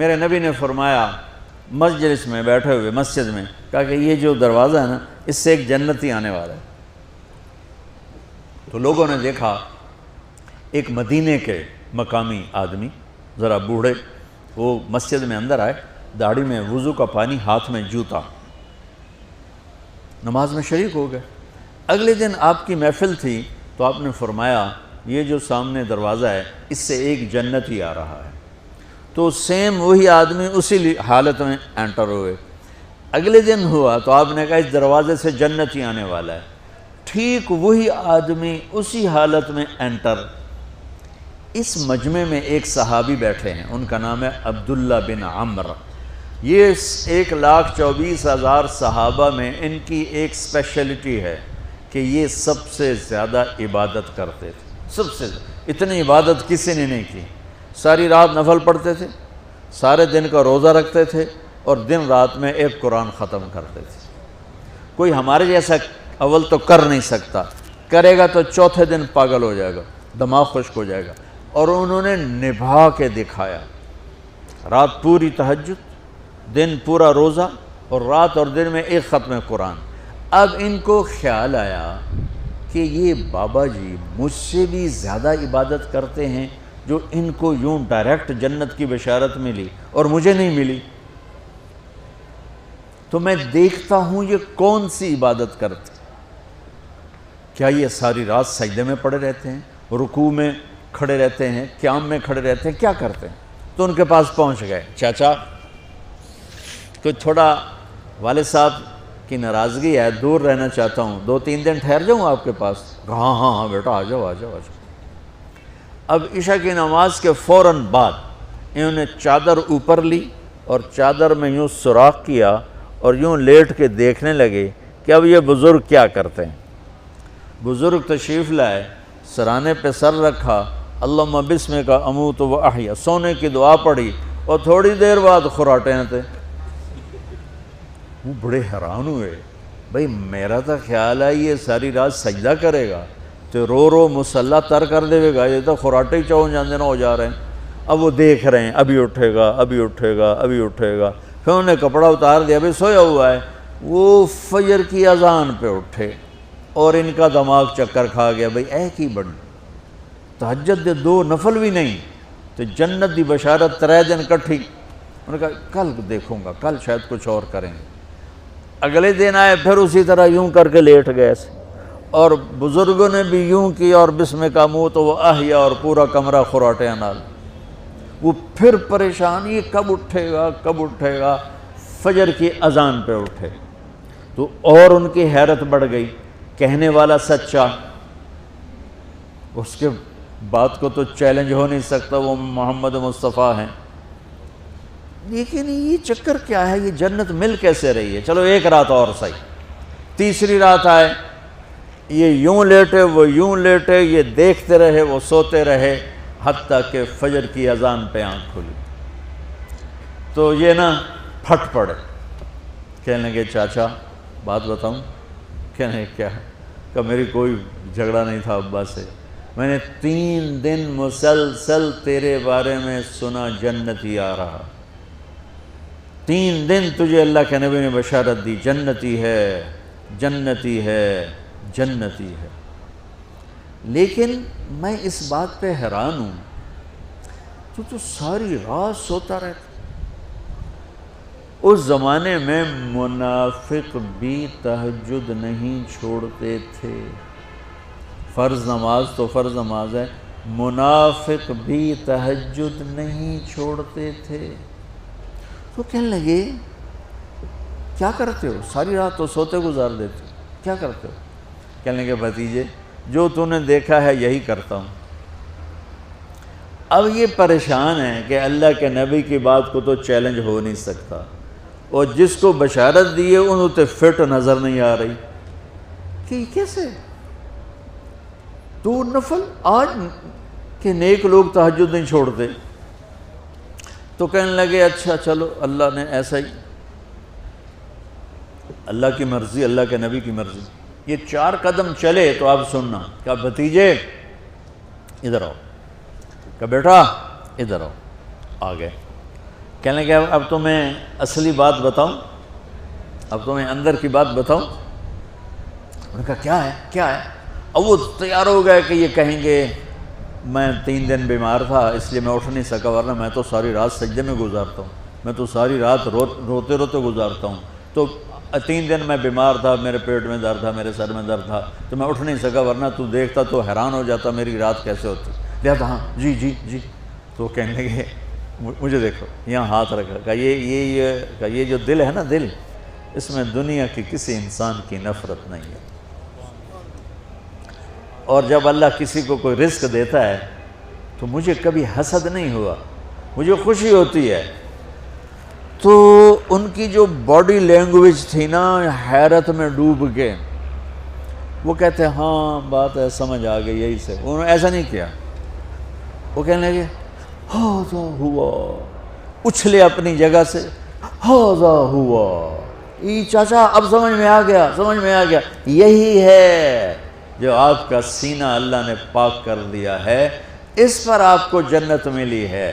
میرے نبی نے فرمایا مجلس میں بیٹھے ہوئے مسجد میں، کہا کہ یہ جو دروازہ ہے نا اس سے ایک جنتی آنے والا ہے۔ تو لوگوں نے دیکھا ایک مدینے کے مقامی آدمی ذرا بوڑھے، وہ مسجد میں اندر آئے، داڑھی میں وضو کا پانی، ہاتھ میں جوتا، نماز میں شریک ہو گئے۔ اگلے دن آپ کی محفل تھی تو آپ نے فرمایا یہ جو سامنے دروازہ ہے اس سے ایک جنتی آ رہا ہے۔ تو سیم وہی آدمی اسی حالت میں انٹر ہوئے۔ اگلے دن ہوا تو آپ نے کہا اس دروازے سے جنتی آنے والا ہے، ٹھیک وہی آدمی اسی حالت میں انٹر۔ اس مجمع میں ایک صحابی بیٹھے ہیں، ان کا نام ہے عبداللہ بن عمرو۔ یہ 1,24,000 صحابہ میں ان کی ایک اسپیشلٹی ہے کہ یہ سب سے زیادہ عبادت کرتے تھے، سب سے اتنی عبادت کسی نے نہیں کی۔ ساری رات نفل پڑھتے تھے، سارے دن کا روزہ رکھتے تھے، اور دن رات میں ایک قرآن ختم کرتے تھے۔ کوئی ہمارے جیسا اول تو کر نہیں سکتا، کرے گا تو چوتھے دن پاگل ہو جائے گا، دماغ خشک ہو جائے گا، اور انہوں نے نبھا کے دکھایا۔ رات پوری تہجد، دن پورا روزہ، اور رات اور دن میں ایک ختم قرآن۔ اب ان کو خیال آیا کہ یہ بابا جی مجھ سے بھی زیادہ عبادت کرتے ہیں، جو ان کو یوں ڈائریکٹ جنت کی بشارت ملی اور مجھے نہیں ملی، تو میں دیکھتا ہوں یہ کون سی عبادت کرتے، کیا یہ ساری رات سجدے میں پڑے رہتے ہیں، رکوع میں کھڑے رہتے ہیں، قیام میں کھڑے رہتے ہیں، کیا کرتے ہیں؟ تو ان کے پاس پہنچ گئے، چاچا کوئی تھوڑا والد صاحب کی ناراضگی ہے، دور رہنا چاہتا ہوں، 2-3 دن ٹھہر جاؤں آپ کے پاس؟ ہاں ہاں ہاں بیٹا، آ جاؤ آ جاؤ آ جاؤ۔ اب عشاء کی نماز کے فوراً بعد انہوں نے چادر اوپر لی اور چادر میں یوں سوراخ کیا اور یوں لیٹ کے دیکھنے لگے کہ اب یہ بزرگ کیا کرتے ہیں۔ بزرگ تشریف لائے، سرانے پہ سر رکھا، اللہم بسمک اموت و احیا، سونے کی دعا پڑھی، اور تھوڑی دیر بعد خراٹے تھے۔ وہ بڑے حیران ہوئے، بھئی میرا تو خیال ہے یہ ساری رات سجدہ کرے گا تو رو رو مصلی تر کر دے گا، یہ تو خراٹے ہی چون جاندے نہ ہو جا رہے ہیں۔ اب وہ دیکھ رہے ہیں ابھی اٹھے گا ابھی اٹھے گا ابھی اٹھے گا، پھر انہوں نے کپڑا اتار دیا، ابھی سویا ہوا ہے۔ وہ فجر کی اذان پہ اٹھے اور ان کا دماغ چکر کھا گیا، بھئی اے کی بڑی تہجد دے 2 نفل بھی نہیں تو جنت دی بشارت 3 دن کٹھی۔ انہوں نے کہا کل دیکھوں گا، کل شاید کچھ اور کریں گے۔ اگلے دن آئے، پھر اسی طرح یوں کر کے لیٹ گئے، اور بزرگوں نے بھی یوں کیا، اور بسمک اموت و احیا، اور پورا کمرہ خراٹے نال۔ وہ پھر پریشان، یہ کب اٹھے گا کب اٹھے گا؟ فجر کی اذان پہ اٹھے تو اور ان کی حیرت بڑھ گئی، کہنے والا سچا، اس کے بات کو تو چیلنج ہو نہیں سکتا، وہ محمد مصطفیٰ ہیں، لیکن یہ چکر کیا ہے، یہ جنت مل کیسے رہی ہے؟ چلو ایک رات اور صحیح۔ تیسری رات آئے، یہ یوں لیٹے وہ یوں لیٹے، یہ دیکھتے رہے وہ سوتے رہے، حتیٰ کہ فجر کی اذان پہ آنکھ کھلی تو یہ نا پھٹ پڑے، کہنے لگے چاچا بات بتاؤں؟ کہنے کیا ہے؟ کہ میری کوئی جھگڑا نہیں تھا ابا سے، میں نے 3 دن مسلسل تیرے بارے میں سنا جنتی آ رہا، 3 دن تجھے اللہ کے نبی نے بشارت دی، جنتی ہے جنتی ہے جنتی ہے، لیکن میں اس بات پہ حیران ہوں تو ساری رات سوتا رہتا۔ اس زمانے میں منافق بھی تہجد نہیں چھوڑتے تھے، فرض نماز تو فرض نماز ہے، منافق بھی تہجد نہیں چھوڑتے تھے۔ تو کہنے لگے کیا کرتے ہو؟ ساری رات تو سوتے گزار دیتے ہو، کیا کرتے ہو؟ کہنے لگے بھتیجے جو تو نے دیکھا ہے یہی کرتا ہوں۔ اب یہ پریشان ہے کہ اللہ کے نبی کی بات کو تو چیلنج ہو نہیں سکتا، اور جس کو بشارت دیے انہوں تے فٹ نظر نہیں آ رہی کہ کیسے 2 نفل آج کہ نیک لوگ تہجد نہیں چھوڑتے۔ تو کہنے لگے اچھا چلو اللہ نے ایسا ہی، اللہ کی مرضی، اللہ کے نبی کی مرضی۔ یہ 4 قدم چلے تو آپ سننا، کہا بھتیجے ادھر آؤ، کہا بیٹا ادھر آؤ، آ گئے۔ کہنے لگے اب تمہیں اصلی بات بتاؤں، اب تمہیں اندر کی بات بتاؤں؟ انہوں نے کہا کیا ہے کیا ہے؟ اب وہ تیار ہو گئے کہ یہ کہیں گے میں 3 دن بیمار تھا اس لیے میں اٹھ نہیں سکا، ورنہ میں تو ساری رات سجدے میں گزارتا ہوں، میں تو ساری رات روتے روتے گزارتا ہوں، تو 3 دن میں بیمار تھا، میرے پیٹ میں درد تھا، میرے سر میں درد تھا، تو میں اٹھ نہیں سکا، ورنہ تو دیکھتا تو حیران ہو جاتا میری رات کیسے ہوتی۔ لہذا ہاں جی جی جی، تو کہنے لگے مجھے دیکھو، یہاں ہاتھ رکھا، کہ یہ جو دل ہے نا، دل، اس میں دنیا کی کسی انسان کی نفرت نہیں ہے، اور جب اللہ کسی کو کوئی رزق دیتا ہے تو مجھے کبھی حسد نہیں ہوا، مجھے خوشی ہوتی ہے۔ تو ان کی جو باڈی لینگویج تھی نا، حیرت میں ڈوب کے وہ کہتے ہیں ہاں بات ہے، سمجھ آ گئی، یہی سے۔ انہوں نے ایسا نہیں کیا، وہ کہنے لگے ہاذا ہوا، اچھلے اپنی جگہ سے، ہاذا ہوا، ای چاچا اب سمجھ میں آ گیا، سمجھ میں آ گیا، یہی ہے جو آپ کا سینہ اللہ نے پاک کر دیا ہے، اس پر آپ کو جنت ملی ہے۔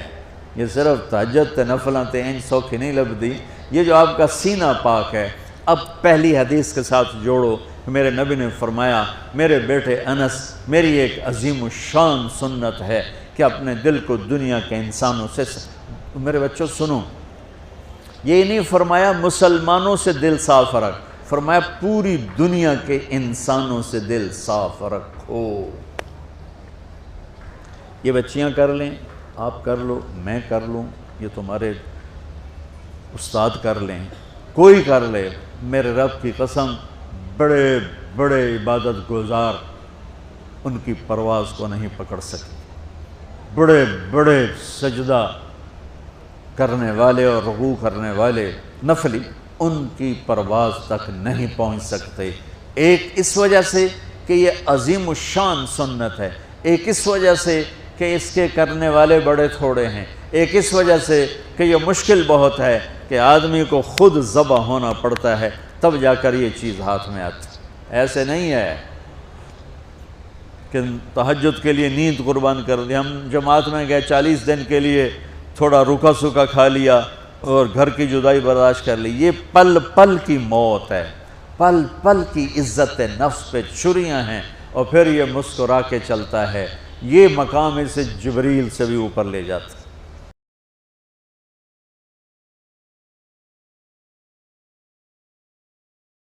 یہ صرف تہجد تے نفلاں تے انج سوکھی نہیں لبدی، یہ جو آپ کا سینہ پاک ہے۔ اب پہلی حدیث کے ساتھ جوڑو، میرے نبی نے فرمایا، میرے بیٹے انس، میری ایک عظیم الشان سنت ہے کہ اپنے دل کو دنیا کے انسانوں سے، میرے بچوں سنو، یہ نہیں فرمایا مسلمانوں سے دل صاف رکھ، فرمایا پوری دنیا کے انسانوں سے دل صاف رکھو۔ یہ بچیاں کر لیں، آپ کر لو، میں کر لوں، یہ تمہارے استاد کر لیں، کوئی کر لے، میرے رب کی قسم، بڑے بڑے عبادت گزار ان کی پرواز کو نہیں پکڑ سکے، بڑے بڑے سجدہ کرنے والے اور رکوع کرنے والے نفلی ان کی پرواز تک نہیں پہنچ سکتے۔ ایک اس وجہ سے کہ یہ عظیم الشان سنت ہے، ایک اس وجہ سے کہ اس کے کرنے والے بڑے تھوڑے ہیں، ایک اس وجہ سے کہ یہ مشکل بہت ہے کہ آدمی کو خود ذبح ہونا پڑتا ہے تب جا کر یہ چیز ہاتھ میں آتی۔ ایسے نہیں ہے کہ تہجد کے لیے نیند قربان کر دی، ہم جماعت میں گئے 40 دن کے لیے تھوڑا روکا سوکھا کھا لیا اور گھر کی جدائی برداشت کر لی، یہ پل پل کی موت ہے، پل پل کی عزت نفس پہ چھریاں ہیں، اور پھر یہ مسکرا کے چلتا ہے، یہ مقام اسے جبریل سے بھی اوپر لے جاتا ہے۔